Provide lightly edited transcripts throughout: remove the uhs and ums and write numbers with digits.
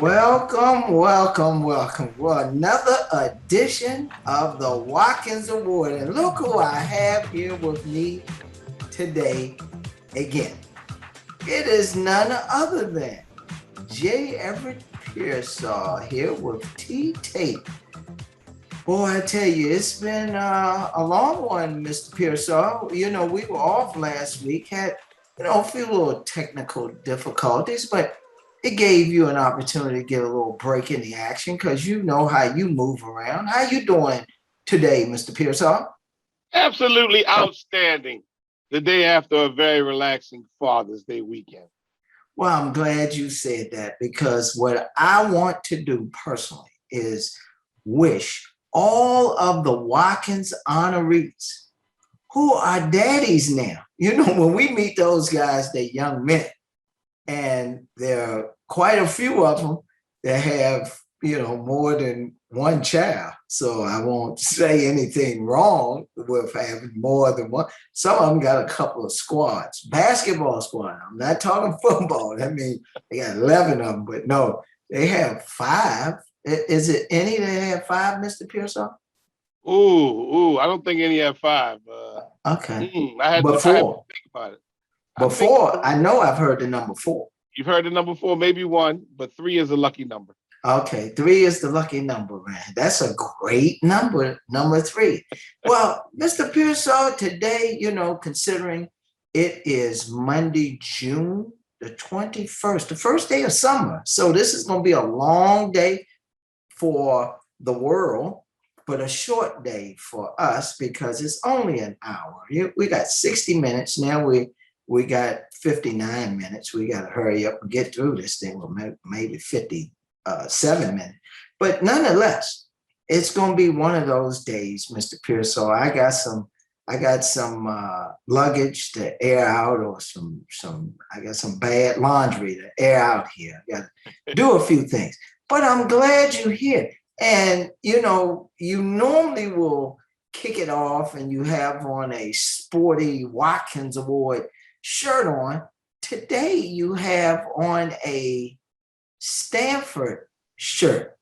Welcome, welcome, welcome. Well, another edition of the Watkins Award. And look who I have here with me today again. It is none other than J. Everett Pearsall here with T. Tate. Boy, I tell you, it's been a long one, Mr. Pearsall. You know, we were off last week, had, a few little technical difficulties, but it gave you an opportunity to get a little break in the action because you know how you move around. How you doing today, Mr. Pearsall? Absolutely outstanding. The day after a very relaxing Father's Day weekend. Well, I'm glad you said that because what I want to do personally is wish all of the Watkins honorees who are daddies now. You know, when we meet those guys, they're young men. And there are quite a few of them that have, more than one child. So I won't say anything wrong with having more than one. Some of them got a couple of squads, basketball squad. I'm not talking football. I mean, they got 11 of them, but no, they have five. Is it any that have five, Mr. Pearsall? I don't think any have five. Okay. I had to think about it. Before, I know I've heard the number four. You've heard the number four, maybe one, but three is a lucky number. Okay, three is the lucky number, man. That's a great number, number three. Well, Mr. Pearsall, today, considering it is Monday, June the 21st, the first day of summer. So this is going to be a long day for the world, but a short day for us because it's only an hour. We got 60 minutes. Now we got 59 minutes. We got to hurry up and get through this thing. Well, maybe 57 minutes. But nonetheless, it's going to be one of those days, Mr. Pearsall. I got some luggage to air out, or I got some bad laundry to air out here. I got to do a few things. But I'm glad you're here. And, you normally will kick it off and you have on a sporty Watkins Award shirt on. Today you have on a Stanford shirt.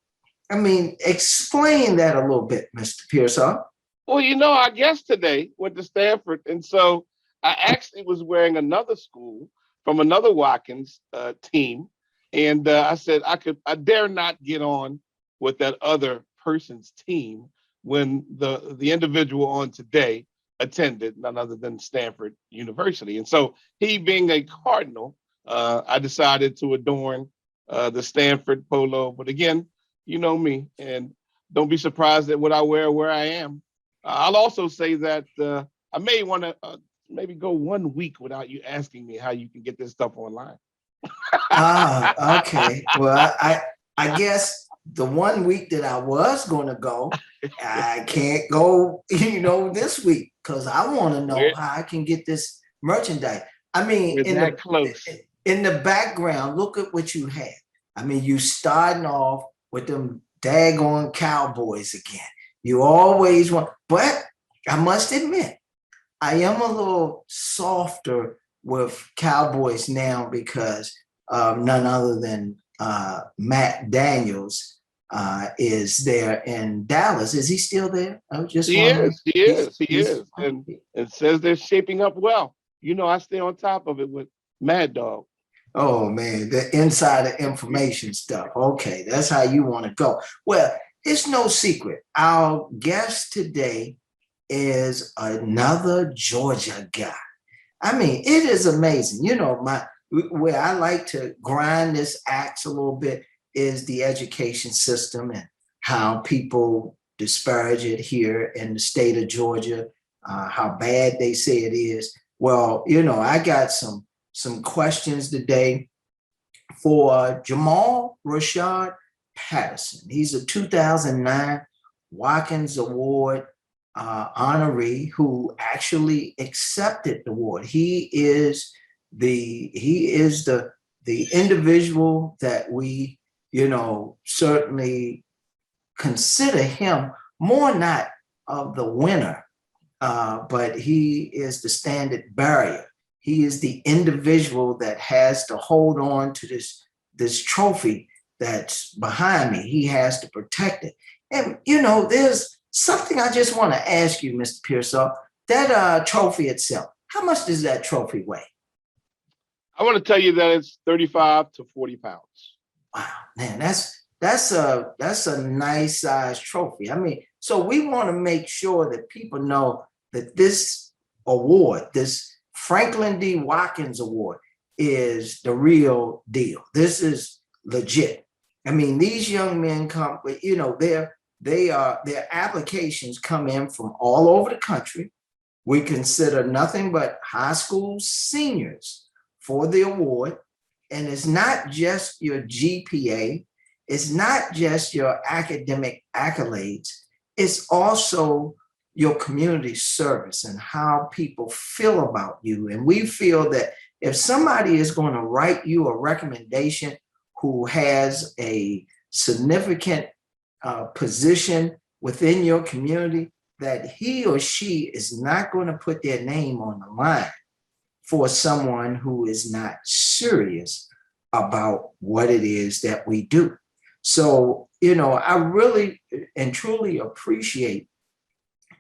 I mean, explain that a little bit, Mr. Pearsall. Well, I guess today went to Stanford. And so I actually was wearing another school from another Watkins team. And I said, I dare not get on with that other person's team when the individual on today attended none other than Stanford University. And so he being a Cardinal, I decided to adorn the Stanford polo. But again, you know me, and don't be surprised at what I wear where I am. I'll also say that I may want to maybe go 1 week without you asking me how you can get this stuff online. Okay. Well, I guess the 1 week that I was going to go, I can't go, this week because I want to know how I can get this merchandise. I mean, in the background, look at what you had. I mean, you starting off with them daggone Cowboys again. You always want, but I must admit, I am a little softer with Cowboys now because none other than Matt Daniels is there in Dallas. Is he still there? I was just wondering. He is. And it says they're shaping up well. I stay on top of it with Mad Dog. Oh, man, the insider information stuff. Okay, that's how you want to go. Well, it's no secret. Our guest today is another Georgia guy. I mean, it is amazing. Where I like to grind this axe a little bit is the education system and how people disparage it here in the state of Georgia, how bad they say it is. Well, I got some questions today for Jamal Rashad Patterson. He's a 2009 Watkins Award honoree who actually accepted the award. He is the individual that we certainly consider him more not of the winner, but he is the standard bearer. He is the individual that has to hold on to this trophy that's behind me. He has to protect it. And there's something I just want to ask you, Mr. Pearsall. That trophy itself, how much does that trophy weigh? I want to tell you that it's 35 to 40 pounds. Wow, man, that's a nice size trophy. I mean, so we want to make sure that people know that this award, this Franklin D. Watkins Award, is the real deal. This is legit. I mean, these young men come, their applications come in from all over the country. We consider nothing but high school seniors for the award. And it's not just your GPA, it's not just your academic accolades, it's also your community service and how people feel about you. And we feel that if somebody is going to write you a recommendation who has a significant position within your community, that he or she is not going to put their name on the line for someone who is not serious about what it is that we do. So, I really and truly appreciate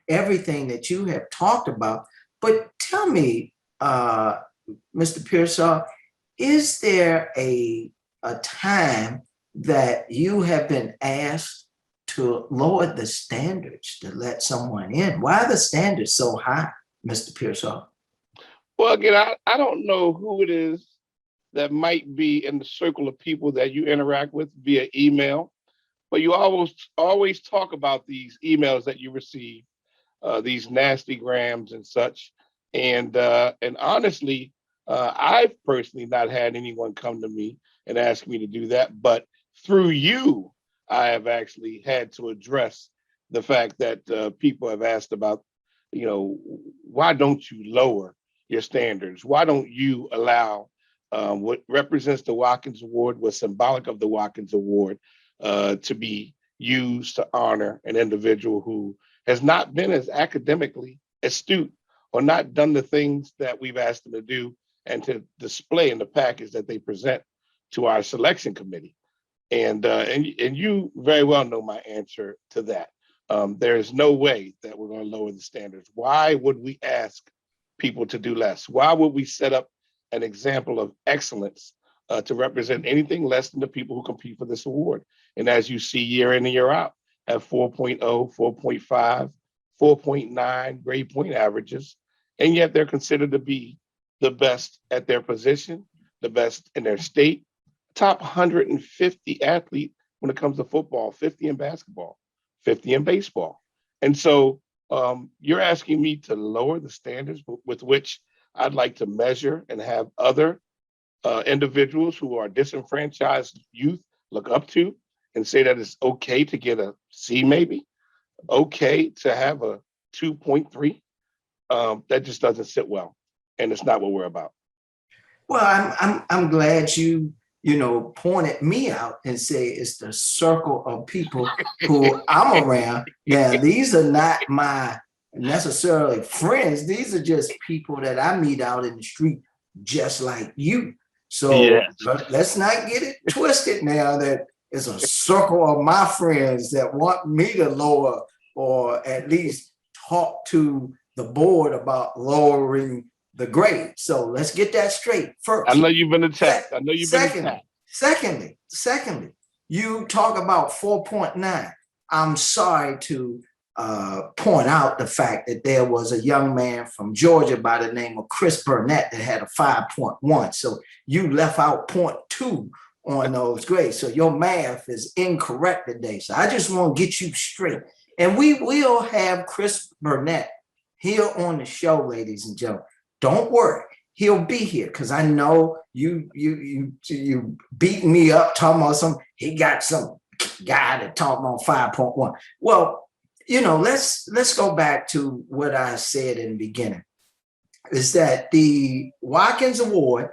everything that you have talked about. But tell me, Mr. Pearsall, is there a time that you have been asked to lower the standards to let someone in? Why are the standards so high, Mr. Pearsall? Well, again, I don't know who it is that might be in the circle of people that you interact with via email, but you always talk about these emails that you receive, these nasty grams and such. And honestly, I've personally not had anyone come to me and ask me to do that, but through you, I have actually had to address the fact that people have asked about, why don't you lower your standards? Why don't you allow what represents the Watkins Award, was symbolic of the Watkins Award, to be used to honor an individual who has not been as academically astute or not done the things that we've asked them to do and to display in the package that they present to our selection committee. And you very well know my answer to that. There is no way that we're going to lower the standards. Why would we ask people to do less? Why would we set up an example of excellence to represent anything less than the people who compete for this award? And as you see year in and year out, have 4.0, 4.5, 4.9 grade point averages, and yet they're considered to be the best at their position, the best in their state, top 150 athlete when it comes to football, 50 in basketball, 50 in baseball. And so you're asking me to lower the standards with which I'd like to measure and have other individuals who are disenfranchised youth look up to and say that it's okay to get a C, maybe okay to have a 2.3. That just doesn't sit well, and it's not what we're about. Well, I'm glad you pointed me out and say it's the circle of people who I'm around. Now, these are not my necessarily friends. These are just people that I meet out in the street, just like you. So Yes. let's not get it twisted now that it's a circle of my friends that want me to lower or at least talk to the board about lowering the grade. So let's get that straight first. I know you've been attacked. I know you've been attacked. Secondly, you talk about 4.9. I'm sorry to point out the fact that there was a young man from Georgia by the name of Chris Burnett that had a 5.1. So you left out 0.2 on those grades. So your math is incorrect today. So I just want to get you straight. And we will have Chris Burnett here on the show, ladies and gentlemen. Don't worry. He'll be here because I know you beating me up talking about he got some guy that talking about 5.1. Well, let's go back to what I said in the beginning, is that the Watkins Award,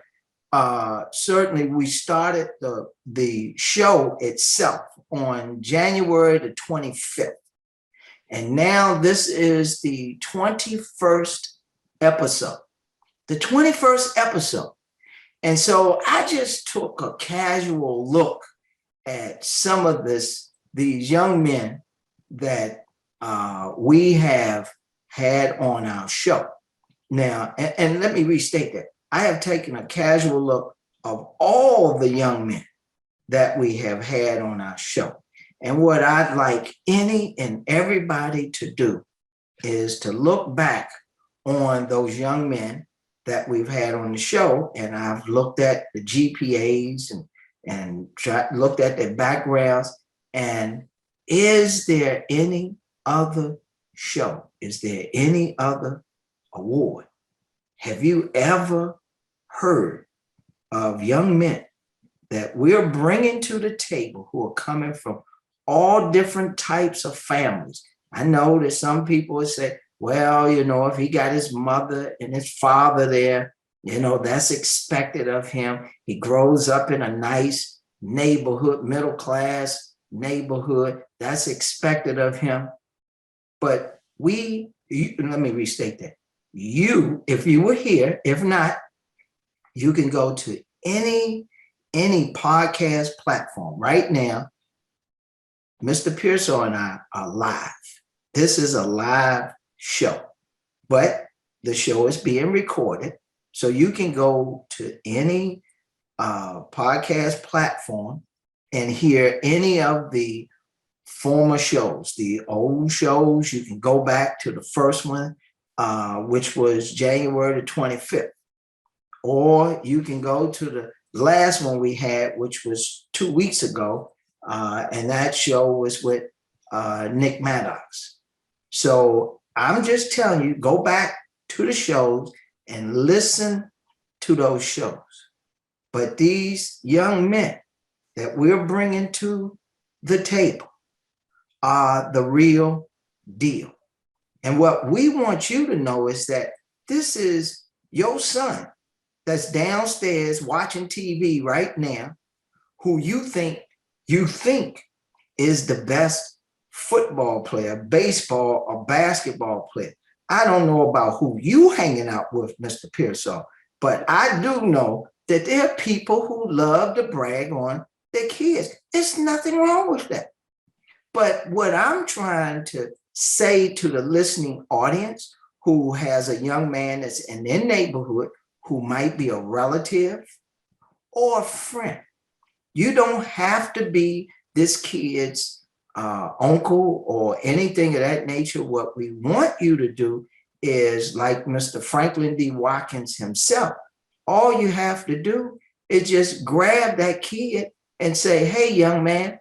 certainly we started the show itself on January the 25th. And now this is the 21st episode. The 21st episode. And so I just took a casual look at some of these young men that we have had on our show. Now, and let me restate that. I have taken a casual look of all the young men that we have had on our show. And what I'd like any and everybody to do is to look back on those young men that we've had on the show. And I've looked at the GPAs and looked at their backgrounds. And is there any other show? Is there any other award? Have you ever heard of young men that we're bringing to the table who are coming from all different types of families? I know that some people would say, well, if he got his mother and his father there, that's expected of him. He grows up in a nice neighborhood, middle class neighborhood. That's expected of him. But let me restate that. If you were here, if not, you can go to any podcast platform right now. Mr. Pearsall and I are live. This is a live show, but the show is being recorded. So you can go to any podcast platform and hear any of the former shows, the old shows. You can go back to the first one, which was January the 25th. Or you can go to the last one we had, which was 2 weeks ago. And that show was with Nick Maddox. So I'm just telling you, go back to the shows and listen to those shows. But these young men that we're bringing to the table are the real deal. And what we want you to know is that this is your son that's downstairs watching TV right now, who you think is the best football player, baseball or basketball player. I don't know about who you hanging out with, Mr. Pearsall, but I do know that there are people who love to brag on their kids. There's nothing wrong with that. But what I'm trying to say to the listening audience who has a young man that's in their neighborhood who might be a relative or a friend, you don't have to be this kid's uncle or anything of that nature. What we want you to do is, like Mr. Franklin D. Watkins himself, all you have to do is just grab that kid and say, hey, young man,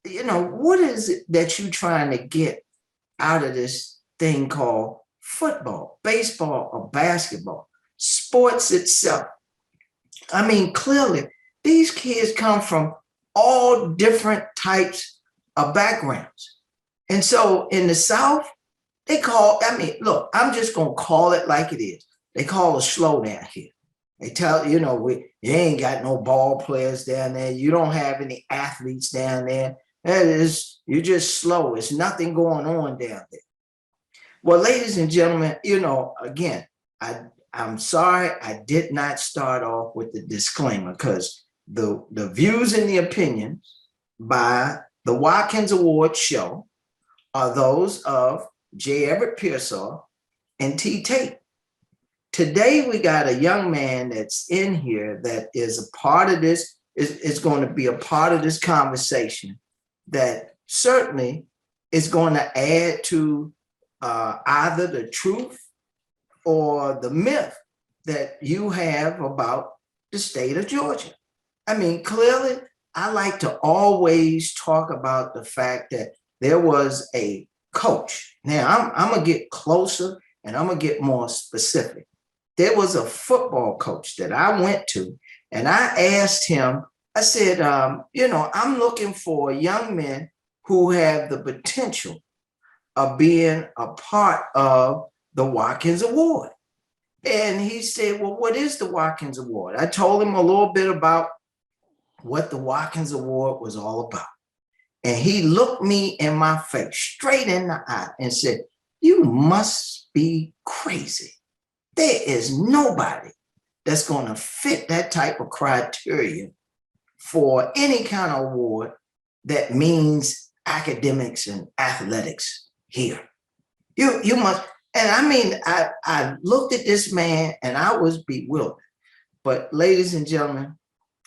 what is it that you're trying to get out of this thing called football, baseball, or basketball, sports itself? I mean, clearly, these kids come from all different types of backgrounds. And so in the South, look, I'm just going to call it like it is. They call a slowdown here. They tell, you ain't got no ball players down there. You don't have any athletes down there. You're just slow. There's nothing going on down there. Well, ladies and gentlemen, again, I'm sorry I did not start off with the disclaimer, because the views and the opinions by the Watkins Award show are those of J. Everett Pearsall and T. Tate. Today, we got a young man that's in here that is a part of this, is going to be a part of this conversation that certainly is going to add to either the truth or the myth that you have about the state of Georgia. I mean, clearly, I like to always talk about the fact that there was a coach. Now, I'm going to get closer and I'm going to get more specific. there was a football coach that I went to, and I asked him, I said, I'm looking for young men who have the potential of being a part of the Watkins Award. And he said, well, what is the Watkins Award? I told him a little bit about what the Watkins Award was all about. And he looked me in my face, straight in the eye, and said, you must be crazy. There is nobody that's going to fit that type of criteria for any kind of award that means academics and athletics here. You must, and I mean, I looked at this man and I was bewildered. But ladies and gentlemen,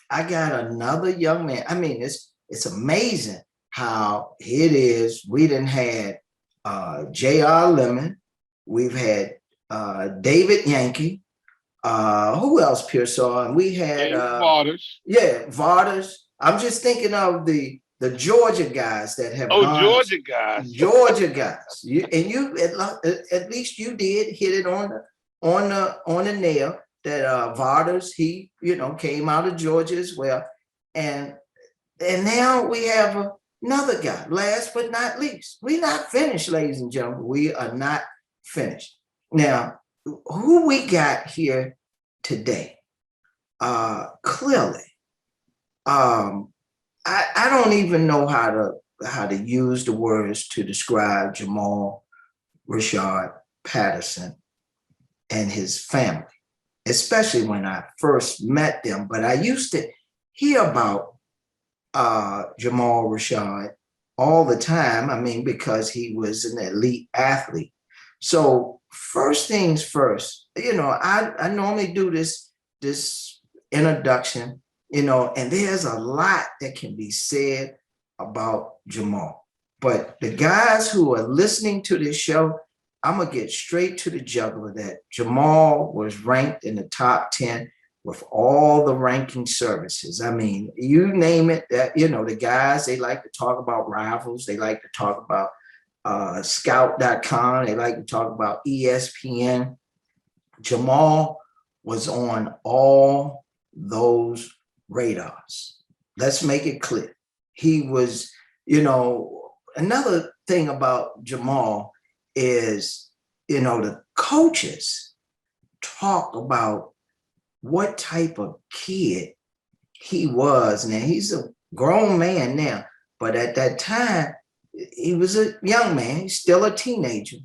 I got another young man. I mean, it's amazing how it is. We done had J.R. Lemon. We've had David Yankee. Who else, Pearsall? And we had Waters. Waters. I'm just thinking of the Georgia guys that have gone. Georgia guys. Georgia guys. You at least you did hit it on the nail that Waters, he came out of Georgia as well. And now we have another guy, last but not least. We're not finished, ladies and gentlemen. We are not finished. Now, who we got here today? Clearly, I don't even know how to use the words to describe Jamal Rashad Patterson and his family, especially when I first met them. But I used to hear about Jamal Rashad all the time. I mean, because he was an elite athlete. So first things first, I normally do this introduction, and there's a lot that can be said about Jamal. But the guys who are listening to this show, I'm going to get straight to the jugular that Jamal was ranked in the top 10 with all the ranking services. I mean, you name it, that, the guys, they like to talk about Rivals. They like to talk about Scout.com. They like to talk about ESPN. Jamal was on all those radars. Let's make it clear. He was, another thing about Jamal is, the coaches talk about what type of kid he was. Now, he's a grown man now, but at that time, he was a young man. He's still a teenager.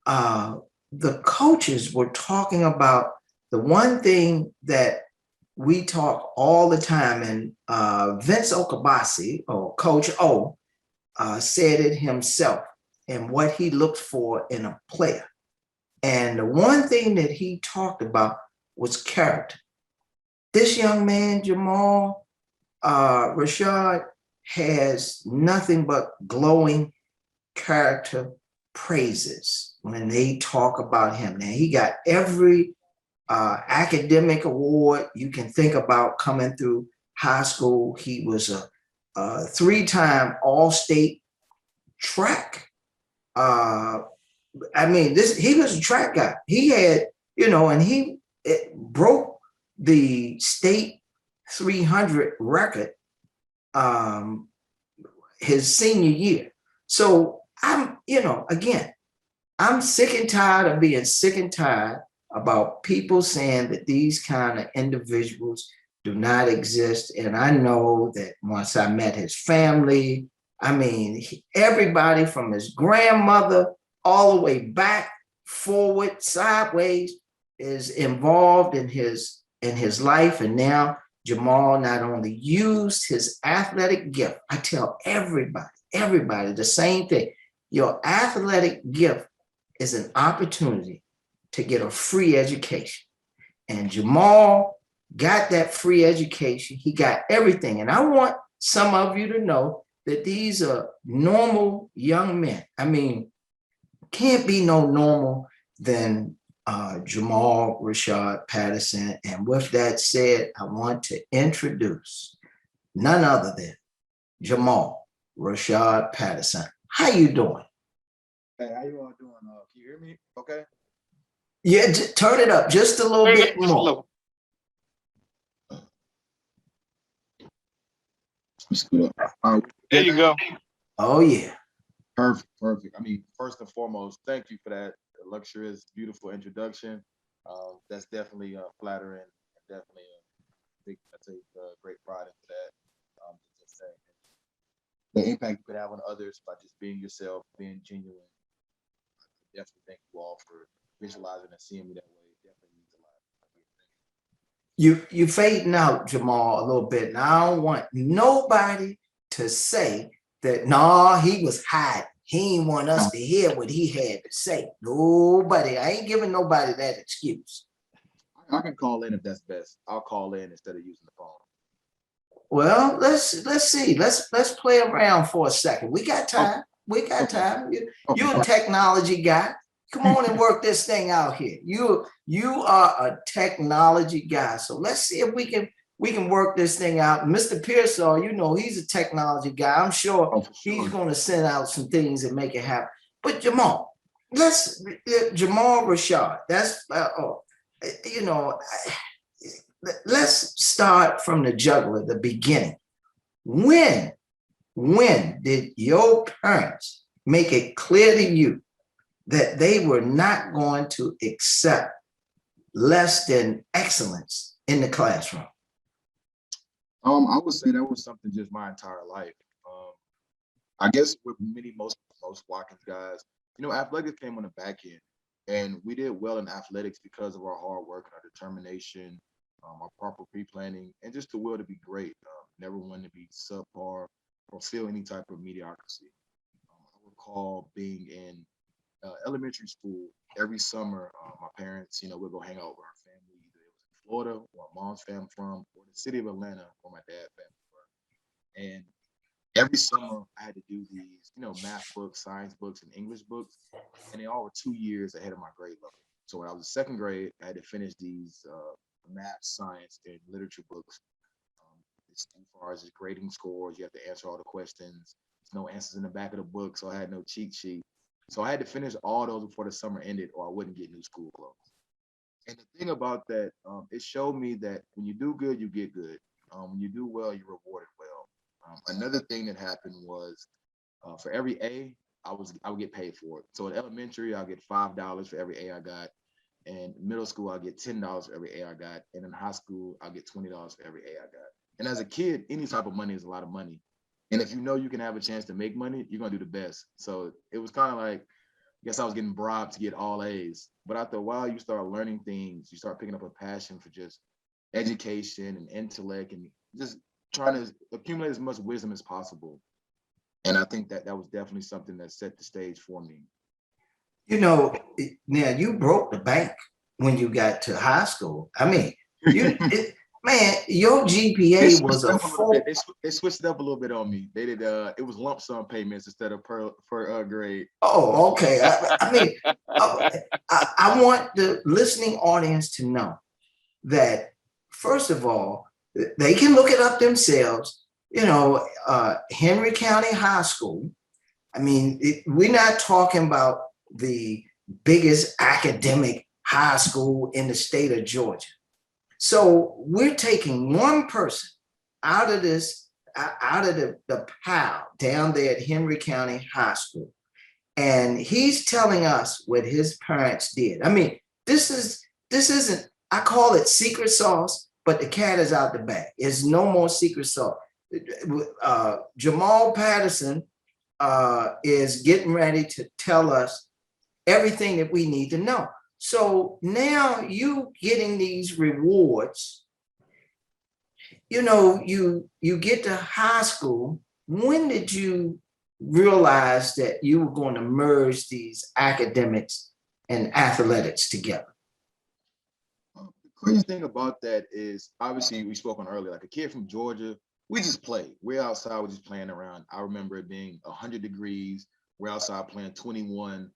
The coaches were talking about the one thing that we talk all the time, and Vince Okabasi, or Coach O, said it himself, and what he looked for in a player. And the one thing that he talked about was character. This young man, Jamal Rashad, has nothing but glowing character praises when they talk about him. Now, he got every academic award you can think about coming through high school. He was a 3-time All-State track. He was a track guy. He had, and he broke the state 300 record his senior year. So I'm sick and tired of being sick and tired about people saying that these kind of individuals do not exist. And I know that once I met his family, everybody from his grandmother all the way back, forward, sideways, is involved in his life. And now Jamal not only used his athletic gift. I tell everybody the same thing. Your athletic gift is an opportunity to get a free education. And Jamal got that free education. He got everything. And I want some of you to know that these are normal young men. Can't be no normal than Jamal Rashad Patterson. And with that said, I want to introduce none other than Jamal Rashad Patterson. How you doing? Hey, how you all doing? Can you hear me? Okay. Yeah, turn it up just a little Turn it bit up just a more. little. There you go. Oh yeah. Perfect, perfect. I mean, first and foremost, thank you for that luxurious, beautiful introduction. That's definitely flattering, and definitely big. I take great pride into that. Just saying the impact you could have on others by just being yourself, being genuine. Definitely thank you all for visualizing and seeing me that way. It definitely means a lot. You fading out, Jamal, a little bit. And I don't want nobody to say that nah, he was hiding. He didn't want us to hear what he had to say. Nobody. I ain't giving nobody that excuse. I can call in if that's best. I'll call in instead of using the phone. Well, let's see. Let's play around for a second. We got time. We got time. You're a technology guy. Come on and work this thing out here. You are a technology guy. So let's see if we can work this thing out. Mr. Pearsall, you know he's a technology guy. I'm sure he's going to send out some things and make it happen. But Jamal, Jamal Rashad. That's you know. Let's start from the juggler, the beginning. When did your parents make it clear to you that they were not going to accept less than excellence in the classroom? I would say that was something just my entire life. I guess with most Watkins guys, athletics came on the back end, and we did well in athletics because of our hard work and our determination, our proper pre-planning, and just the will to be great. Never wanted to be subpar or feel any type of mediocrity. I recall being in elementary school every summer. My parents, would go hang out with our family. Either it was in Florida, where my mom's family from, or the city of Atlanta, where my dad's family from. And every summer I had to do these, math books, science books, and English books, and they all were 2 years ahead of my grade level. So when I was in second grade, I had to finish these math, science, and literature books. As far as just grading scores, you have to answer all the questions. There's no answers in the back of the book, so I had no cheat sheet. So I had to finish all those before the summer ended, or I wouldn't get new school clothes. And the thing about that, it showed me that when you do good, you get good. When you do well, you're rewarded well. Another thing that happened was for every A, I would get paid for it. So in elementary, I'll get $5 for every A I got. And middle school, I'll get $10 for every A I got. And in high school, I'll get $20 for every A I got. And as a kid, any type of money is a lot of money. And if you know you can have a chance to make money, you're gonna do the best. So it was kind of like, I guess I was getting bribed to get all A's. But after a while, you start learning things. You start picking up a passion for just education and intellect and just trying to accumulate as much wisdom as possible. And I think that was definitely something that set the stage for me. Now you broke the bank when you got to high school. I mean, man, your GPA was a 4. They switched it up a little bit on me. They did it was lump sum payments instead of per grade. Oh, okay. I mean, I want the listening audience to know that first of all, they can look it up themselves. Henry County High School. I mean, we're not talking about the biggest academic high school in the state of Georgia. So we're taking one person out of the pile down there at Henry County High School. And he's telling us what his parents did. I mean, this isn't, I call it secret sauce, but the cat is out the bag. There's no more secret sauce. Jamal Patterson is getting ready to tell us everything that we need to know. So now you getting these rewards, you get to high school. When did you realize that you were going to merge these academics and athletics together? The crazy thing about that is obviously we spoke on earlier, like a kid from Georgia, we just play. We're outside, we're just playing around. I remember it being 100 degrees. We're outside playing 21.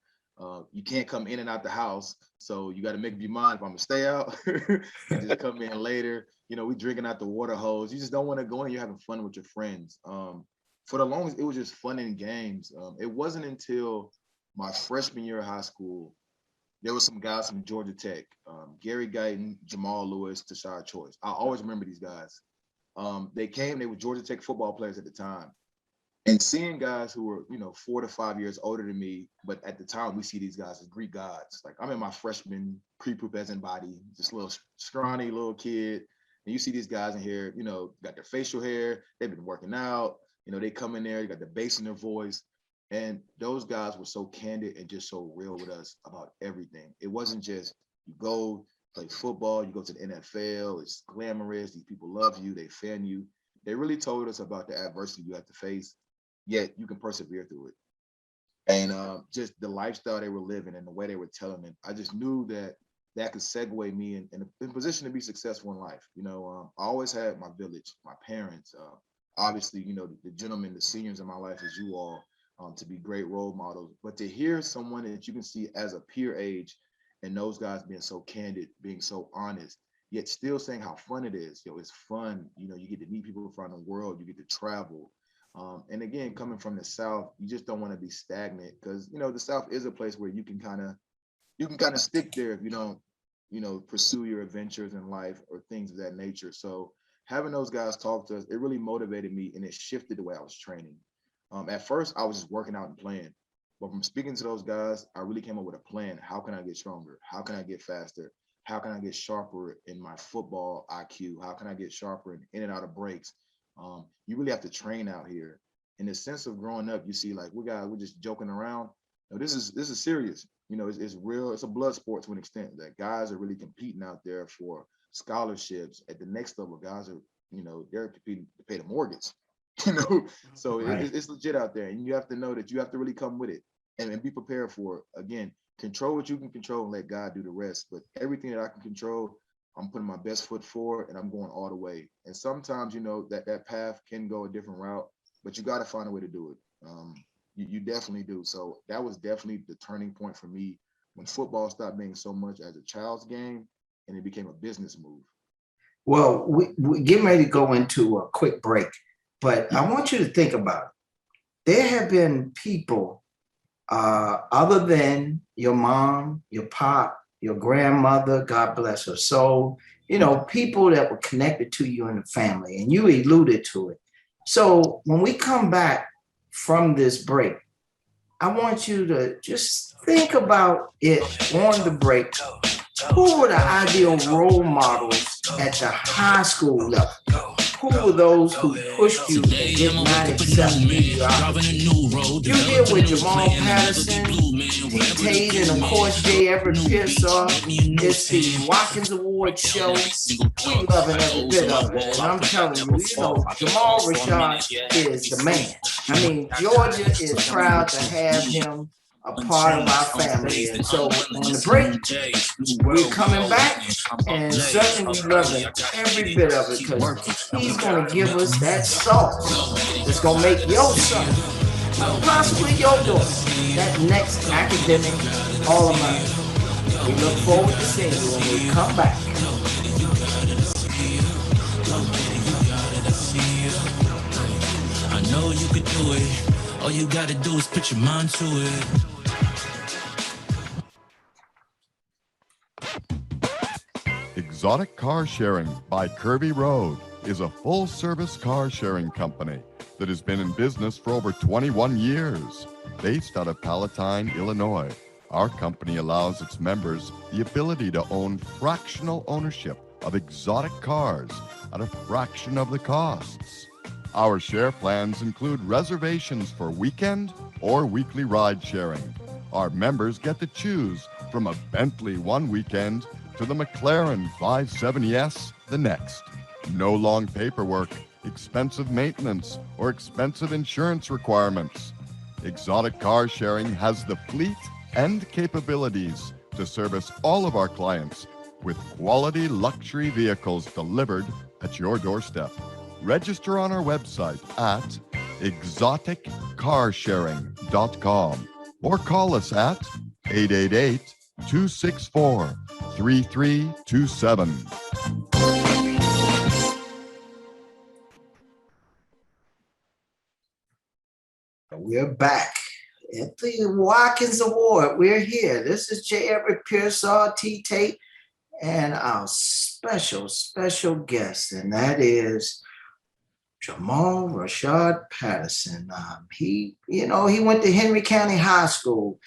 You can't come in and out the house, so you got to make up your mind if I'm gonna stay out and just come in later. We drinking out the water hose. You just don't want to go in. You're having fun with your friends. For the longest, it was just fun and games. It wasn't until my freshman year of high school there was some guys from Georgia Tech, Gary Guyton, Jamal Lewis, Tashard Choice. I always remember these guys. They were Georgia Tech football players at the time. And seeing guys who were, 4 to 5 years older than me, but at the time we see these guys as Greek gods. Like I'm in my freshman prepubescent body, just a little scrawny little kid. And you see these guys in here, got their facial hair, they've been working out, they come in there, they got the bass in their voice. And those guys were so candid and just so real with us about everything. It wasn't just you go play football, you go to the NFL, it's glamorous, these people love you, they fan you. They really told us about the adversity you have to face, yet you can persevere through it. And just the lifestyle they were living and the way they were telling it, I just knew that could segue me in a position to be successful in life. I always had my village, my parents, obviously, the gentlemen, the seniors in my life as you all, to be great role models. But to hear someone that you can see as a peer age and those guys being so candid, being so honest, yet still saying how fun it is. It's fun. You get to meet people from the world, you get to travel. And again, coming from the South, you just don't want to be stagnant because, the South is a place where you can kind of stick there if you don't, pursue your adventures in life or things of that nature. So having those guys talk to us, it really motivated me and it shifted the way I was training. At first, I was just working out and playing. But from speaking to those guys, I really came up with a plan. How can I get stronger? How can I get faster? How can I get sharper in my football IQ? How can I get sharper in and out of breaks? You really have to train out here. In the sense of growing up, you see like we're just joking around. No, this is serious. It's real. It's a blood sport to an extent that guys are really competing out there for scholarships. At the next level, guys are, they're competing to pay the mortgage. So Right. it's legit out there, and you have to know that you have to really come with it and be prepared for it. Again, control what you can control and let God do the rest. But everything that I can control, I'm putting my best foot forward and I'm going all the way. And sometimes, that path can go a different route, but you got to find a way to do it. You definitely do. So that was definitely the turning point for me when football stopped being so much as a child's game and it became a business move. Well, we getting ready to go into a quick break, but I want you to think about it. There have been people other than your mom, your pop, your grandmother, God bless her soul, people that were connected to you in the family, and you alluded to it. So when we come back from this break, I want you to just think about it on the break. Who were the ideal role models at the high school level? Who were those who pushed you and did not accept mediocrity? You hear with Jamal Patterson, Pete Tate, and of course J. Everett Pearsall. It's the Watkins Award show. We loving every bit of it. And I'm telling you, Jamal Rashad is the man. I mean, Georgia is proud to have him a part of our family. And so on the break, we're coming back, and certainly we loving every bit of it because he's going to give us that sauce that's going to make your son, possibly your daughter, that next academic All-American. We look forward to seeing you when we come back. I know you could do it. All you gotta do is put your mind to it. Exotic Car Sharing by Kirby Road is a full-service car sharing company that has been in business for over 21 years. Based out of Palatine, Illinois, our company allows its members the ability to own fractional ownership of exotic cars at a fraction of the costs. Our share plans include reservations for weekend or weekly ride sharing. Our members get to choose from a Bentley one weekend to the McLaren 570S the next. No long paperwork, expensive maintenance, or expensive insurance requirements. Exotic Car Sharing has the fleet and capabilities to service all of our clients with quality luxury vehicles delivered at your doorstep. Register on our website at exoticcarsharing.com or call us at 888-264-3327. We're back. at the Watkins Award, we're here. This is J. Everett Pearsall, T. Tate, and our special guest, and that is Jamal Rashad Patterson. He went to Henry County High School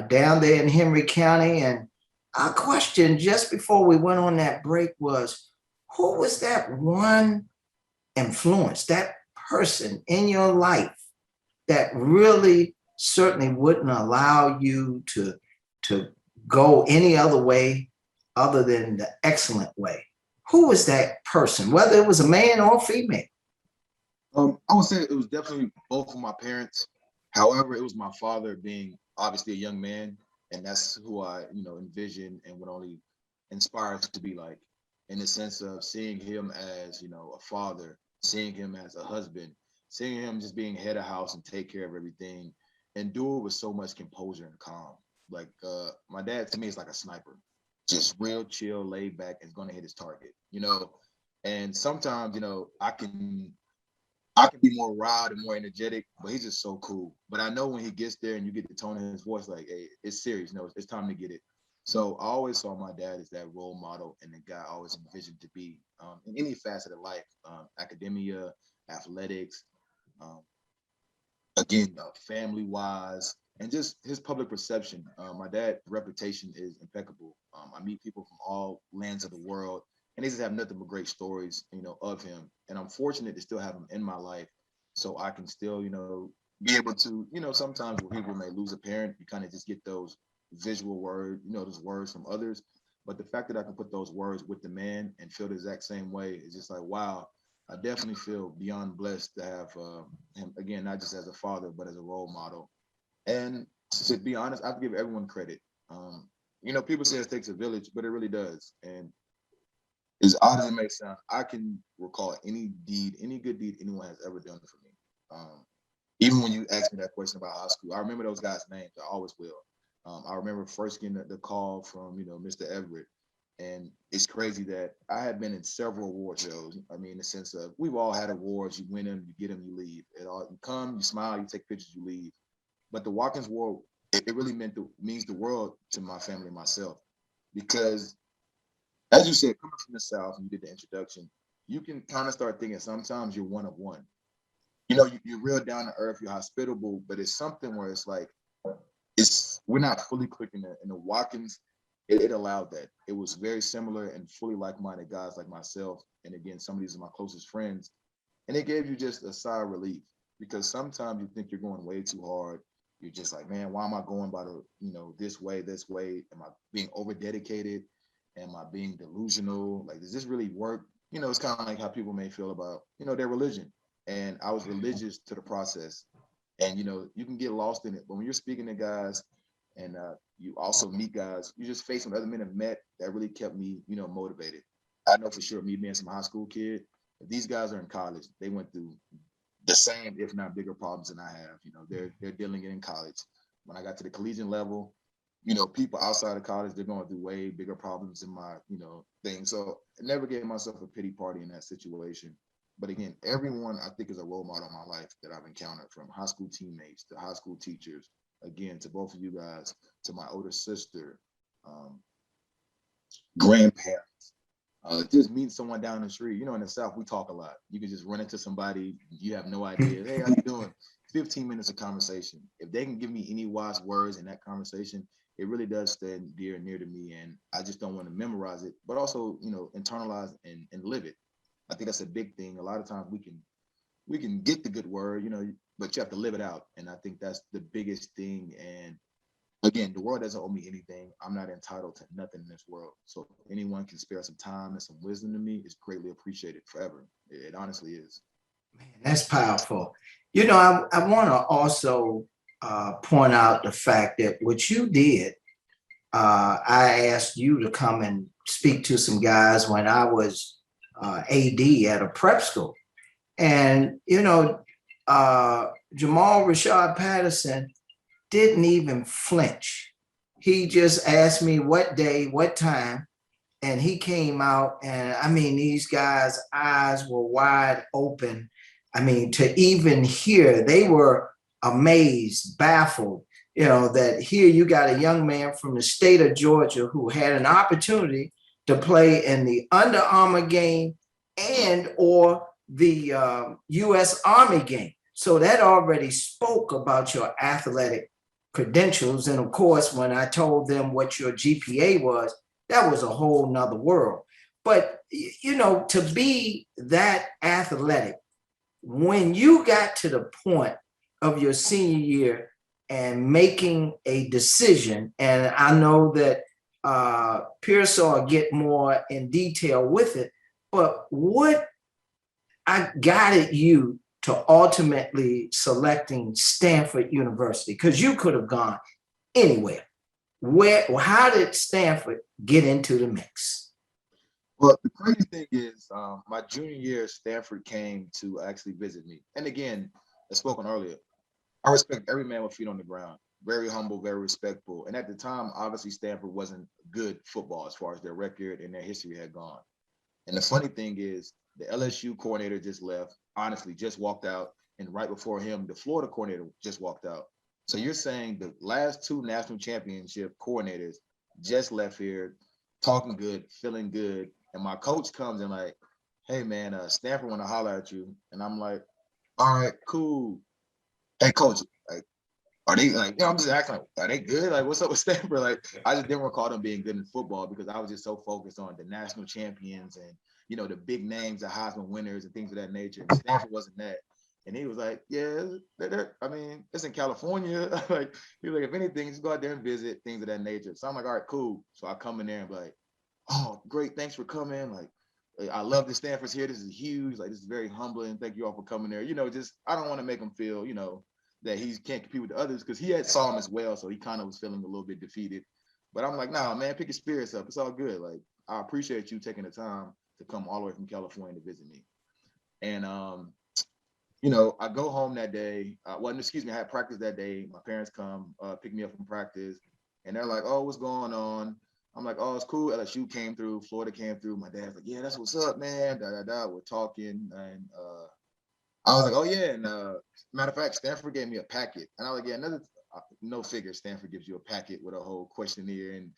down there in Henry County. And our question just before we went on that break was, who was that one influence, that person in your life that really certainly wouldn't allow you to go any other way other than the excellent way? Who was that person, whether it was a man or female? I would say it was definitely both of my parents. However, it was my father being obviously a young man, and that's who I, envisioned and would only inspire us to be like, in the sense of seeing him as, a father, seeing him as a husband, seeing him just being head of house and take care of everything, and do it with so much composure and calm. Like my dad to me is like a sniper, just real chill, laid back, and is going to hit his target, And sometimes, I can be more wild and more energetic, but he's just so cool. But I know when he gets there and you get the tone in his voice, like, hey, it's serious. No, it's time to get it. So I always saw my dad as that role model and the guy I always envisioned to be in any facet of life, academia, athletics, um, again, family-wise, and just his public perception. My dad's reputation is impeccable. I meet people from all lands of the world, and they just have nothing but great stories, of him. And I'm fortunate to still have him in my life, so I can still, be able to, sometimes where people may lose a parent, you kind of just get those visual words, those words from others. But the fact that I can put those words with the man and feel the exact same way is just like, wow. I definitely feel beyond blessed to have him, again, not just as a father, but as a role model. And to be honest, I have to give everyone credit. People say it takes a village, but it really does. And as odd as it may sound, I can recall any good deed anyone has ever done for me. Even when you asked me that question about high school, I remember those guys' names. I always will. I remember first getting the call from, Mr. Everett. And it's crazy that I had been in several award shows. I mean, in the sense of we've all had awards, you win them, you get them, you leave. You come, you smile, you take pictures, you leave. But the Watkins Award, it really means the world to my family and myself. Because as you said, coming from the South, and you did the introduction, you can kind of start thinking sometimes you're one of one. You're real down to earth, you're hospitable, but it's something where it's like, we're not fully clicking in the Watkins. It allowed that. It was very similar and fully like-minded guys like myself. And again, some of these are my closest friends. And it gave you just a sigh of relief, because sometimes you think you're going way too hard. You're just like, man, why am I going by this way? Am I being over dedicated? Am I being delusional? Like, does this really work? It's kind of like how people may feel about, their religion. And I was religious to the process. And, you can get lost in it. But when you're speaking to guys and you also meet guys, you just face what other men have met, that really kept me, motivated. I know for sure, me being some high school kid, if these guys are in college, they went through the same, if not bigger problems than I have. They're dealing it in college. When I got to the collegiate level, people outside of college, they're going through way bigger problems than my, thing. So I never gave myself a pity party in that situation. But again, everyone I think is a role model in my life that I've encountered, from high school teammates to high school teachers, again, to both of you guys, to my older sister, grandparents, just meeting someone down the street. In the South, we talk a lot. You can just run into somebody, you have no idea. Hey, how you doing? 15 minutes of conversation. If they can give me any wise words in that conversation, it really does stand dear and near to me. And I just don't want to memorize it, but also, internalize and live it. I think that's a big thing. A lot of times we can get the good word, but you have to live it out. And I think that's the biggest thing. And again, the world doesn't owe me anything. I'm not entitled to nothing in this world. So if anyone can spare some time and some wisdom to me, it's greatly appreciated forever. It honestly is. Man, that's powerful. I want to also point out the fact that what you did, I asked you to come and speak to some guys when I was AD at a prep school. And, Jamal Rashad Patterson didn't even flinch. He just asked me what day, what time, and he came out. And I mean, these guys' eyes were wide open. I mean, to even hear, they were amazed, baffled, that here you got a young man from the state of Georgia who had an opportunity to play in the Under Armour game and or the U.S. Army game. So that already spoke about your athletic credentials. And of course, when I told them what your GPA was, that was a whole nother world. But, to be that athletic, when you got to the point of your senior year and making a decision, and I know that Pearsall get more in detail with it, but what I guided you to ultimately selecting Stanford University? Because you could have gone anywhere. How did Stanford get into the mix? Well, the crazy thing is, my junior year, Stanford came to actually visit me. And again, as spoken earlier, I respect every man with feet on the ground. Very humble, very respectful. And at the time, obviously, Stanford wasn't good football as far as their record and their history had gone. And the funny thing is, the LSU coordinator just left, honestly, just walked out. And right before him, the Florida coordinator just walked out. So you're saying the last two national championship coordinators just left here, talking good, feeling good. And my coach comes and like, hey, man, Stanford want to holler at you. And I'm like, all right, cool. Hey, coach, like, are they like, I'm just acting like, are they good? Like, what's up with Stanford? Like, I just didn't recall them being good in football because I was just so focused on the national champions and, the big names, the Heisman winners and things of that nature. And Stanford wasn't that. And he was like, yeah, it's in California. Like, he was like, if anything, just go out there and visit, things of that nature. So I'm like, all right, cool. So I come in there and be like, oh, great, thanks for coming. Like, I love the Stanford's here. This is huge. Like, this is very humbling. Thank you all for coming there. Just, I don't want to make him feel, that he can't compete with the others because he had saw him as well. So he kind of was feeling a little bit defeated. But I'm like, nah, man, pick your spirits up. It's all good. Like, I appreciate you taking the time to come all the way from California to visit me. And, I go home that day. I had practice that day. My parents come pick me up from practice. And they're like, oh, what's going on? I'm like, oh, it's cool. LSU came through. Florida came through. My dad's like, yeah, that's what's up, man. We're talking. And I was like, oh, yeah. And matter of fact, Stanford gave me a packet. And I was like, yeah, no figure. Stanford gives you a packet with a whole questionnaire and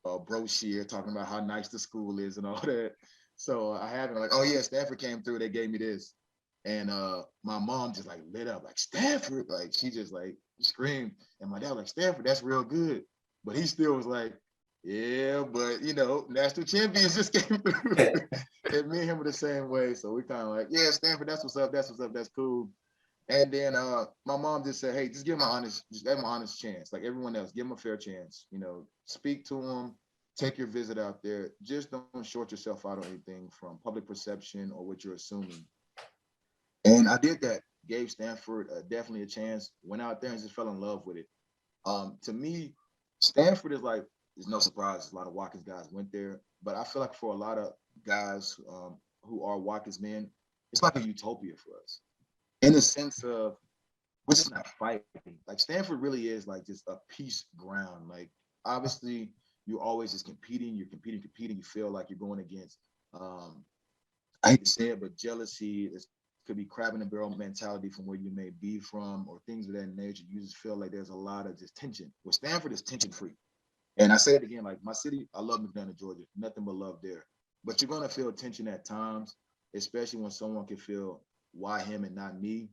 a brochure talking about how nice the school is and all that. So I have it. I'm like, oh, yeah, Stanford came through. They gave me this. And my mom just like lit up, like, Stanford. Like, she just like screamed. And my dad was like, Stanford, that's real good. But he still was like, yeah, but national champions just came through. And me and him were the same way. So we kind of like, yeah, Stanford, that's what's up, that's cool. And then my mom just said, hey, just give him an honest chance. Like everyone else, give him a fair chance. Speak to him, take your visit out there. Just don't short yourself out on anything from public perception or what you're assuming. And I did that, gave Stanford definitely a chance, went out there and just fell in love with it. To me, Stanford is like, there's no surprise. A lot of Watkins guys went there, but I feel like for a lot of guys who are Watkins men, it's like a utopia for us in the sense of we're just not fighting. Like Stanford really is like just a peace ground. Like obviously you're always just competing. You're competing. You feel like you're going against, I hate to say it, but jealousy. It could be crab in the barrel mentality from where you may be from or things of that nature. You just feel like there's a lot of just tension. Well, Stanford is tension free. And I say it again, like my city, I love McDonough, Georgia, nothing but love there. But you're going to feel tension at times, especially when someone can feel why him and not me.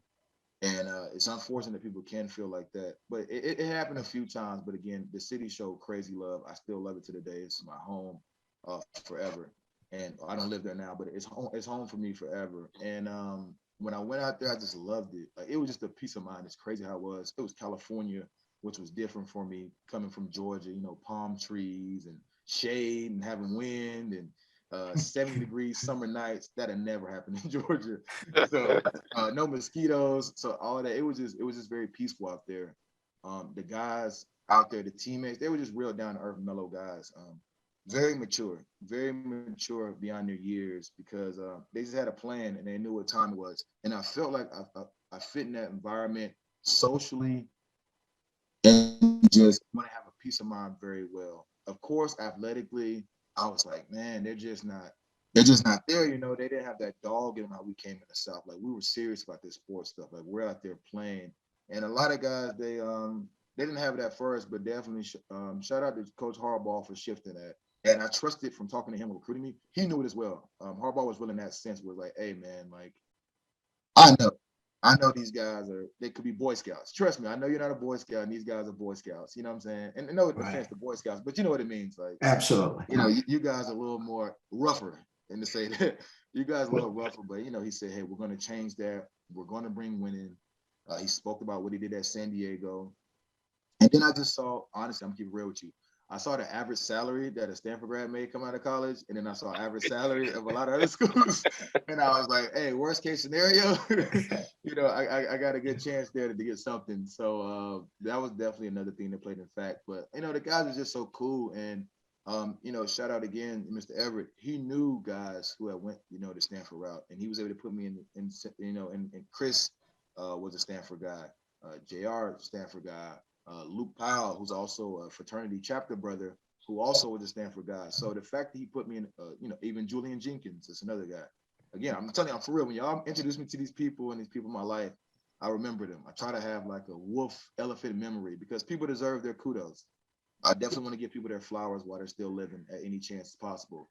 And it's unfortunate that people can feel like that. But it happened a few times. But again, the city showed crazy love. I still love it to the day. It's my home forever. And I don't live there now, but it's home for me forever. And when I went out there, I just loved it. Like, it was just a peace of mind. It's crazy how it was. It was California, which was different for me coming from Georgia, palm trees and shade and having wind and 70 degrees summer nights. That had never happened in Georgia. So no mosquitoes. So all that, it was just very peaceful out there. The guys out there, the teammates, they were just real down to earth, mellow guys. Very mature beyond their years because they just had a plan and they knew what time it was. And I felt like I fit in that environment socially and just want to have a peace of mind very well. Of course, athletically, I was like, man, they're just not there. They didn't have that dog in them how we came in the South. Like, we were serious about this sports stuff. Like, we're out there playing And a lot of guys, they didn't have it at first, but definitely shout out to Coach Harbaugh for shifting that. And I trusted from talking to him, recruiting me. He knew it as well. Harbaugh was really in that sense, was like, hey man, like I know. I know these guys they could be Boy Scouts. Trust me, I know you're not a Boy Scout and these guys are Boy Scouts. You know what I'm saying? And no Right. offense to Boy Scouts, but you know what it means. Like, Absolutely. you know, you guys are a little more rougher, and to say that you guys are a little rougher, but you know, he said, hey, we're going to change that. We're going to bring winning. He spoke about what he did at San Diego. And then I just saw, honestly, I'm keeping real with you. I saw the average salary that a Stanford grad made come out of college, and then I saw average salary of a lot of other schools, and I was like, "Hey, worst case scenario, you know, I got a good chance there to get something." So that was definitely another thing that played in fact. But you know, the guys are just so cool, and you know, shout out again, Mr. Everett. He knew guys who had went, you know, the Stanford route, and he was able to put me in you know, and Chris was a Stanford guy, Jr. Stanford guy. Luke Powell, who's also a fraternity chapter brother, who also was a Stanford guy. So the fact that he put me in, you know, even Julian Jenkins is another guy. Again, I'm telling you, I'm for real. When y'all introduce me to these people and these people in my life, I remember them. I try to have like a wolf elephant memory because people deserve their kudos. I definitely want to give people their flowers while they're still living at any chance possible.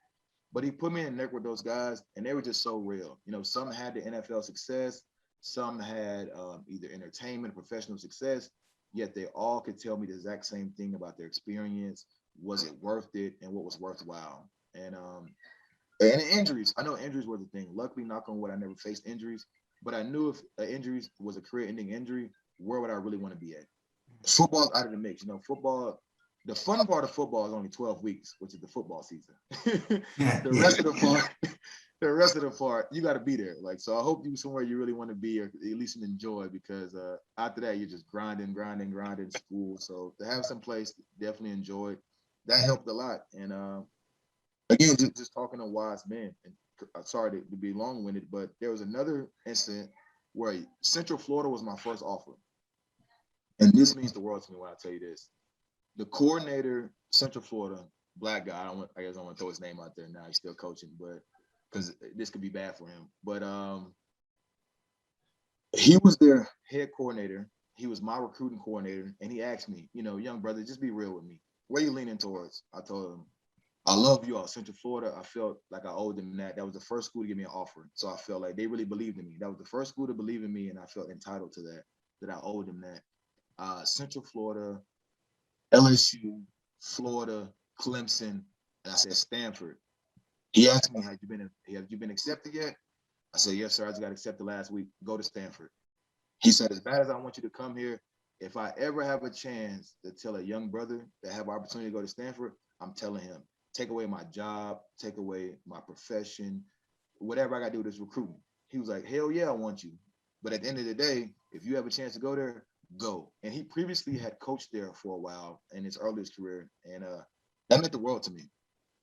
But he put me in the network with those guys, and they were just so real. You know, some had the NFL success, some had either entertainment, professional success, yet they all could tell me the exact same thing about their experience. Was it worth it, and what was worthwhile? And injuries. I know injuries were the thing. Luckily, knock on wood, I never faced injuries. But I knew if injuries was a career-ending injury, where would I really want to be at? Football's out of the mix. You know, football. The fun part of football is only 12 weeks, which is the football season. The rest of the part, you got to be there. Like, so I hope you somewhere you really want to be, or at least enjoy, because after that you're just grinding school. So to have some place definitely enjoyed, that helped a lot. And again, just talking to wise men. And I'm sorry to be long-winded, but there was another incident where Central Florida was my first offer, and this means the world to me when I tell you this. The coordinator, Central Florida, black guy. I guess I don't want to throw his name out there now. He's still coaching, but because this could be bad for him. But he was their head coordinator. He was my recruiting coordinator, and he asked me, you know, young brother, just be real with me. Where you leaning towards? I told him, I love you all, Central Florida. I felt like I owed them that. That was the first school to give me an offer, so I felt like they really believed in me. That was the first school to believe in me, and I felt entitled to that. That I owed them that. Central Florida. LSU, Florida, Clemson, and I said Stanford. He asked me, have you been accepted yet? I said, yes, sir. I just got accepted last week. Go to Stanford. He said, as bad as I want you to come here, if I ever have a chance to tell a young brother that have an opportunity to go to Stanford, I'm telling him, take away my job, take away my profession, whatever I got to do with this recruiting. He was like, hell yeah, I want you. But at the end of the day, if you have a chance to go there, go. And he previously had coached there for a while in his earliest career. And that meant the world to me,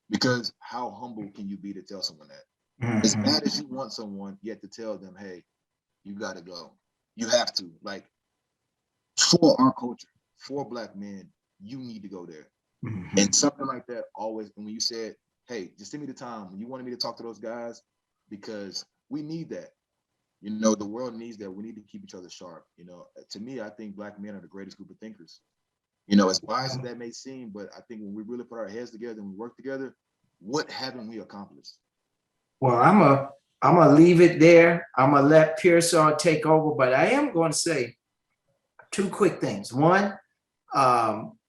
because how humble can you be to tell someone that? As bad as you want someone, you have to tell them, hey, you got to go. You have to. Like, for our culture, for black men, you need to go there. And something like that always, and when you said, hey, just send me the time when you wanted me to talk to those guys, because we need that. You know, the world needs that. We need to keep each other sharp. You know, to me, I think black men are the greatest group of thinkers. You know, as wise as that may seem, but I think when we really put our heads together and we work together, what haven't we accomplished? Well, I'm gonna leave it there. I'm gonna let Pearsall take over, but I am going to say two quick things. One,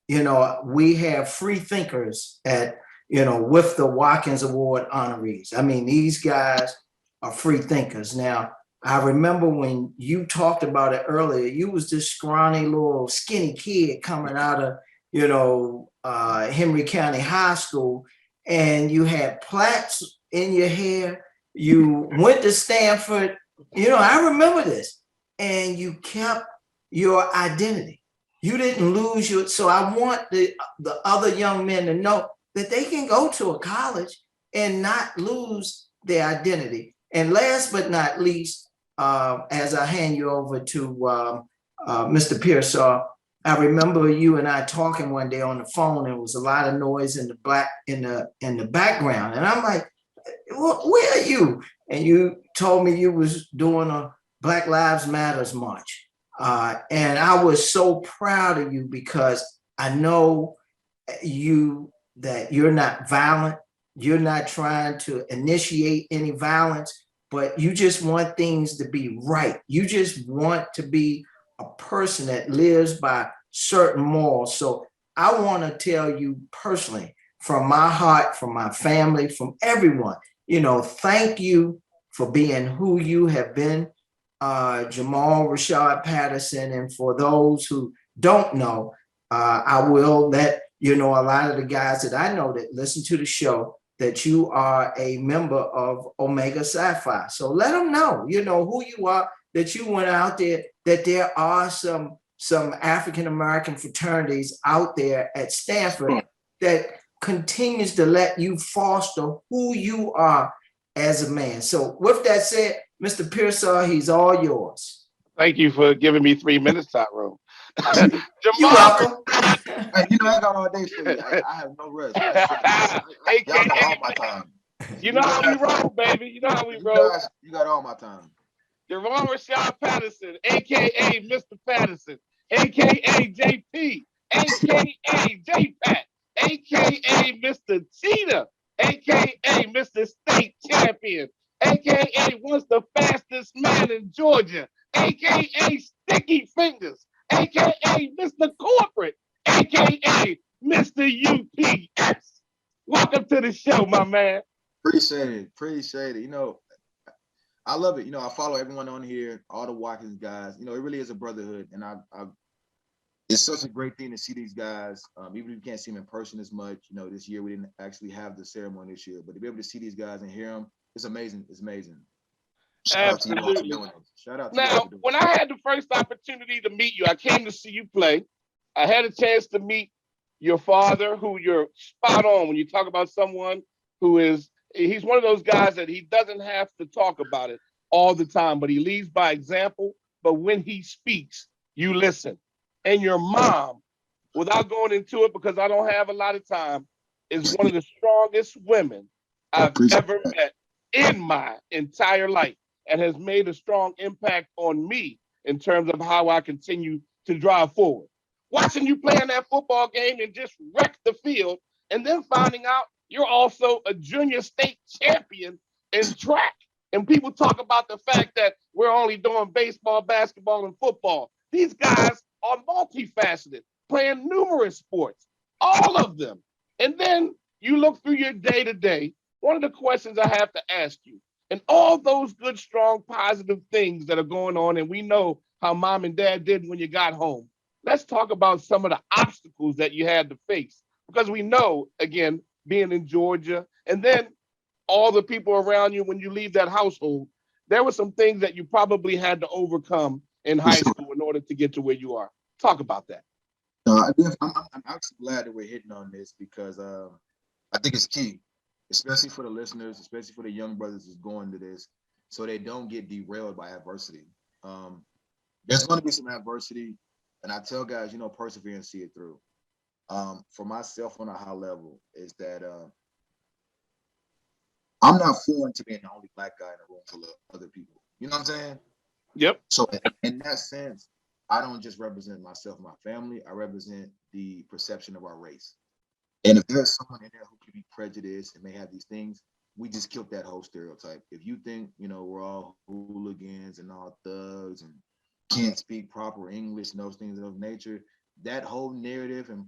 you know, we have free thinkers at, you know, with the Watkins Award honorees. I mean, these guys are free thinkers. Now, I remember when you talked about it earlier, you was this scrawny little skinny kid coming out of, you know, Henry County High School, and you had plaits in your hair. You went to Stanford. You know, I remember this, and you kept your identity. You didn't lose your. So I want the other young men to know that they can go to a college and not lose their identity. And last but not least, as I hand you over to Mr. Pearsall, I remember you and I talking one day on the phone. And it was a lot of noise in the background, and I'm like, "Where are you?" And you told me you was doing a Black Lives Matters march. And I was so proud of you because I know that you're not violent. You're not trying to initiate any violence, but you just want things to be right. You just want to be a person that lives by certain morals. So I want to tell you personally, from my heart, from my family, from everyone, thank you for being who you have been, Jamal Rashad Patterson. And for those who don't know, I will let a lot of the guys that I know that listen to the show that you are a member of Omega Psi. So let them know, who you are, that you went out there, that there are some African-American fraternities out there at Stanford that continues to let you foster who you are as a man. So with that said, Mr. Pearsall, he's all yours. Thank you for giving me 3 minutes, Tyrone. You're welcome. Hey, I got all day for you. I have no rest. Y'all got all my time. You know how we roll, baby. You know how we roll. You got all my time. Jerome Rashad Patterson, aka Mr. Patterson, aka JP, aka JPat, aka Mr. Cheetah, aka Mr. State Champion, aka once the fastest man in Georgia, aka Sticky Fingers, aka Mr. Corporate, aka Mr. UPS. Welcome to the show, my man. Appreciate it. I love it. I follow everyone on here, all the Watkins guys. It really is a brotherhood, and it's such a great thing to see these guys. Even if you can't see them in person as much, this year we didn't actually have the ceremony this year, but to be able to see these guys and hear them, it's amazing. It's amazing. Shout out to you all for doing it. Shout out to you all for doing it. When I had the first opportunity to meet you, I came to see you play. I had a chance to meet your father, who you're spot on when you talk about someone he's one of those guys that he doesn't have to talk about it all the time, but he leads by example. But when he speaks, you listen. And your mom, without going into it because I don't have a lot of time, is one of the strongest women I've ever met in my entire life and has made a strong impact on me in terms of how I continue to drive forward. Watching you play in that football game and just wreck the field, and then finding out you're also a junior state champion in track. And people talk about the fact that we're only doing baseball, basketball, and football. These guys are multifaceted, playing numerous sports, all of them. And then you look through your day to day. One of the questions I have to ask you, and all those good, strong, positive things that are going on, and we know how mom and dad did when you got home. Let's talk about some of the obstacles that you had to face, because we know, again, being in Georgia, and then all the people around you when you leave that household, there were some things that you probably had to overcome in high school in order to get to where you are. Talk about that. I'm actually glad that we're hitting on this because I think it's key, especially for the listeners, especially for the young brothers who's going to this, so they don't get derailed by adversity. There's going to be some adversity, and I tell guys, persevere and see it through. For myself on a high level is that I'm not foreign to being the only black guy in a room full of other people. You know what I'm saying? Yep. So in that sense, I don't just represent myself and my family. I represent the perception of our race. And if there's someone in there who can be prejudiced and may have these things, we just killed that whole stereotype. If you think, we're all hooligans and all thugs and can't speak proper English and those things of nature, that whole narrative and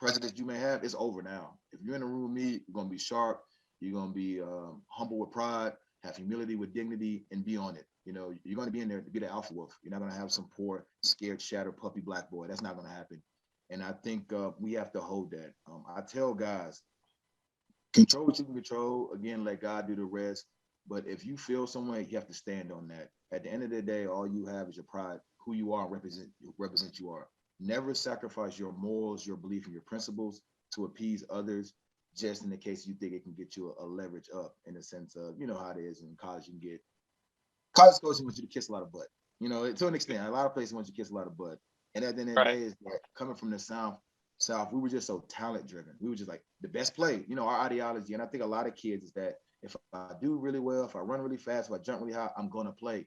prejudice you may have is over now. If you're in a room with me, you're going to be sharp. You're going to be humble with pride, have humility with dignity, and be on it. You're going to be in there to be the alpha wolf. You're not going to have some poor, scared, shattered puppy black boy. That's not going to happen. And I think we have to hold that. I tell guys, control what you can control. Again, let God do the rest. But if you feel some way, you have to stand on that. At the end of the day, all you have is your pride, who you are, and represent you are. Never sacrifice your morals, your belief, and your principles to appease others, just in the case you think it can get you a leverage up, in the sense of, how it is in college. You can get college coaches want you to kiss a lot of butt. To an extent, a lot of places want you to kiss a lot of butt. And at the end of the day, is that coming from the South, we were just so talent driven. We were just like the best play, our ideology. And I think a lot of kids is that if I do really well, if I run really fast, if I jump really high, I'm going to play.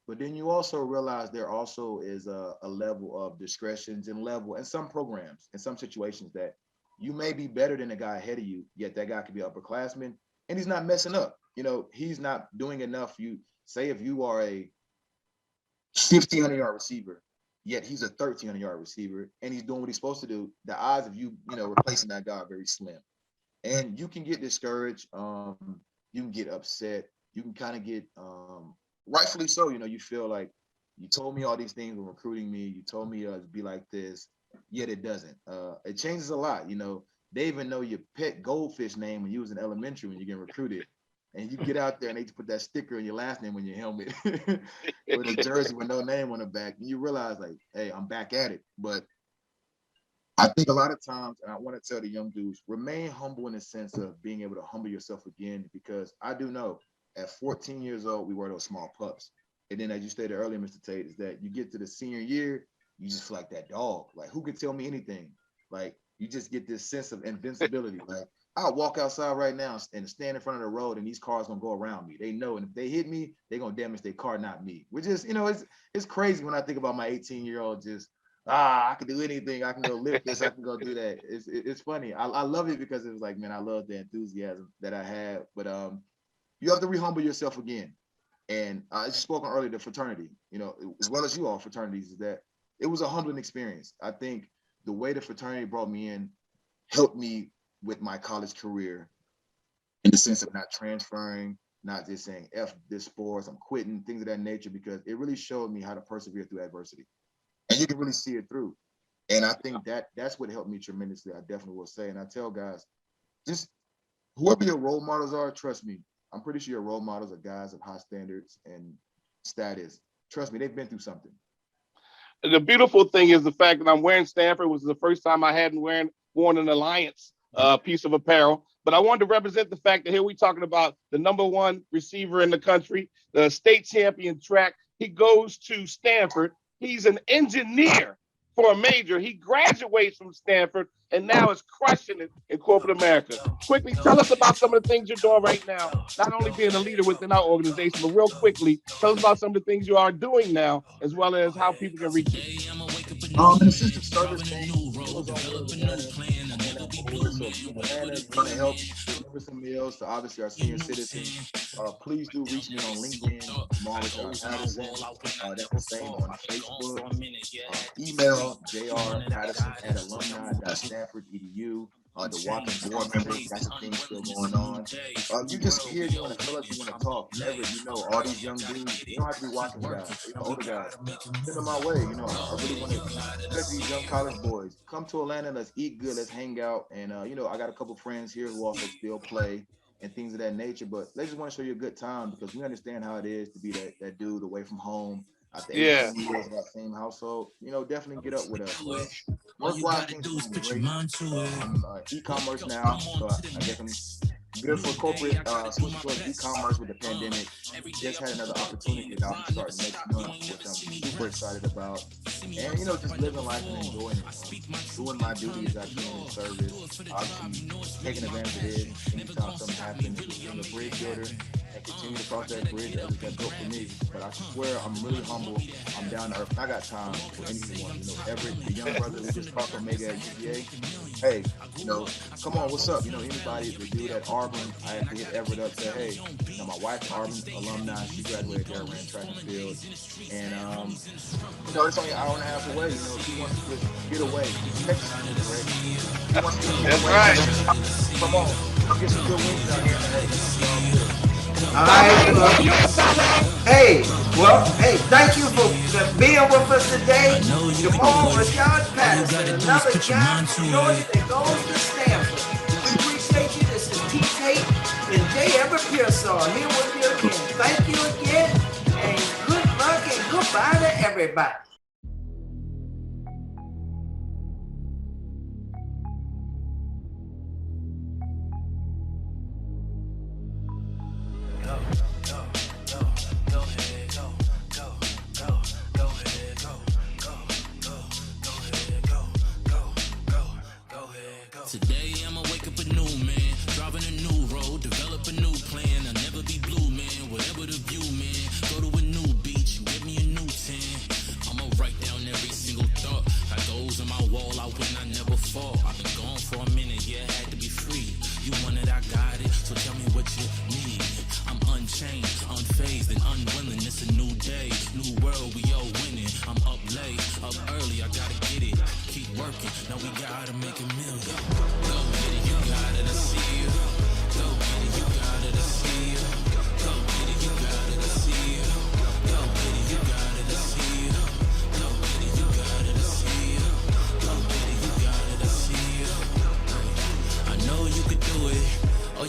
But then you also realize there also is a level of discretions and level and some programs in some situations that you may be better than the guy ahead of you, yet that guy could be upperclassman and he's not messing up. He's not doing enough. You say if you are a 1,500-yard receiver, yet he's a 1,300-yard receiver and he's doing what he's supposed to do, the odds of you, replacing that guy are very slim. And you can get discouraged. You can get upset. You can kind of get, rightfully so, you feel like you told me all these things when recruiting me. You told me to be like this, yet it doesn't. It changes a lot. They even know your pet goldfish name when you was in elementary when you get recruited. And you get out there and they put that sticker on your last name on your helmet with a jersey with no name on the back. And you realize, like, hey, I'm back at it. But I think a lot of times, and I want to tell the young dudes, remain humble in the sense of being able to humble yourself again, because I do know at 14 years old, we were those small pups. And then, as you stated earlier, Mr. Tate, is that you get to the senior year, you just feel like that dog. Like, who could tell me anything? Like, you just get this sense of invincibility. Like, I'll walk outside right now and stand in front of the road and these cars gonna go around me. They know, and if they hit me, they're gonna damage their car, not me. Which is, it's crazy when I think about my 18-year-old just, I can do anything. I can go lift this, I can go do that. It's funny. I love it because it was like, man, I love the enthusiasm that I had. But you have to re-humble yourself again. And I spoke on earlier, the fraternity, as well as you all fraternities, is that it was a humbling experience. I think the way the fraternity brought me in helped me with my college career in the sense of not transferring, not just saying F this sports, I'm quitting, things of that nature, because it really showed me how to persevere through adversity. And you can really see it through. And I think that's what helped me tremendously, I definitely will say. And I tell guys, just whoever your role models are, trust me, I'm pretty sure your role models are guys of high standards and status. Trust me, they've been through something. The beautiful thing is the fact that I'm wearing Stanford, which is the first time I hadn't worn an Alliance piece of apparel. But I wanted to represent the fact that here we're talking about the #1 receiver in the country, the state champion track. He goes to Stanford. He's an engineer for a major. He graduates from Stanford and now is crushing it in corporate America. Quickly, tell us about some of the things you're doing right now, not only being a leader within our organization, but real quickly, tell us about some of the things you are doing now, as well as how people can reach you. In assistant service thing, it was on Atlanta. So Atlanta, if you want to help deliver some meals to obviously our senior citizens, please do reach me on LinkedIn, Maurice Patterson. That's the same on Facebook. Email jrpatterson@alumni.stanford.edu. The Watkins board members, that's the thing still going on. You just here, you want to feel like you want to talk. All these young dudes, you don't have to be Watkins guys, older guys. Send them my way. I really want to, especially these young college boys, come to Atlanta. Let's eat good. Let's hang out. And I got a couple friends here who also still play and things of that nature. But they just want to show you a good time because we understand how it is to be that dude away from home. I think years in that same household. Definitely get up with us. North Watkins is great. I'm e-commerce now, so I guess I'm good for corporate switching towards e-commerce with the pandemic. Just had another opportunity that I'll start next month, which I'm super excited about. And just living life and enjoying it. Doing my duties as community service. Obviously taking advantage of this. Anytime something happens, being a bridge builder and continue to cross that bridge as it's built for me. But I swear I'm really humble. I'm down to earth. I got time for anyone. Everett, the young brother who just talked Omega at UVA. Hey, come on, what's up? Anybody, the dude at Auburn, I had to hit Everett up, say, hey, my wife's Auburn alumni, she graduated there, ran track and field. And, it's only an hour and a half away. If he wants to just get away, Texas is great. He wants to get away. Right. Come on, I'll get some good wings out here. All right. Hey, thank you for being with us today. Jamal Rashad Patterson, another guy from Georgia that goes to Stanford. We appreciate you. This is T. Tate and J. Everett Pearsall here with you again. Thank you again, and good luck and goodbye to everybody. Today I'ma wake up a new man, driving a new road, develop a new plan. I'll never be blue, man, whatever the view, man. Go to a new beach,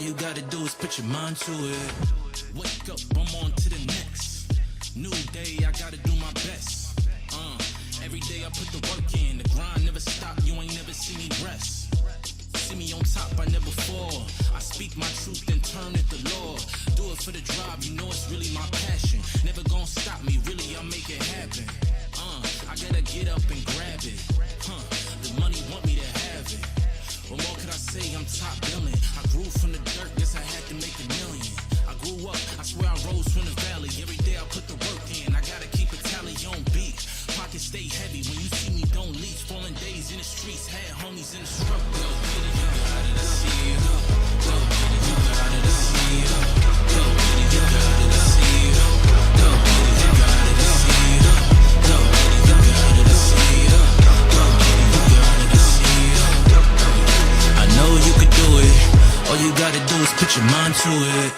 you gotta do is put your mind to it. Wake up, I'm on to the next. New day, I gotta do my best. Every day I put the work in. The grind never stop, you ain't never see me rest. See me on top, I never fall. I speak my truth and turn it to law. Do it for the drive, you know it's really my passion. Never gonna stop me, really, I'll make it happen. I gotta get up and grab it. The money want me to have it. What more could I say? I'm top billing. I grew from the dirt, guess I had to make a million. I grew up, I swear I rose from the valley. Every day I put the work in, I gotta keep a tally on beat. Pockets stay heavy, when you see me don't leave. Falling days in the streets, had homies in the struggle. Go get it, you gotta see it. Go get it, you gotta see it. Go get it, you gotta see it. Go get it, you gotta see it. Go get it, you gotta see it. Go get it, you gotta see it. I know you could do it. All you gotta do is put your mind to it.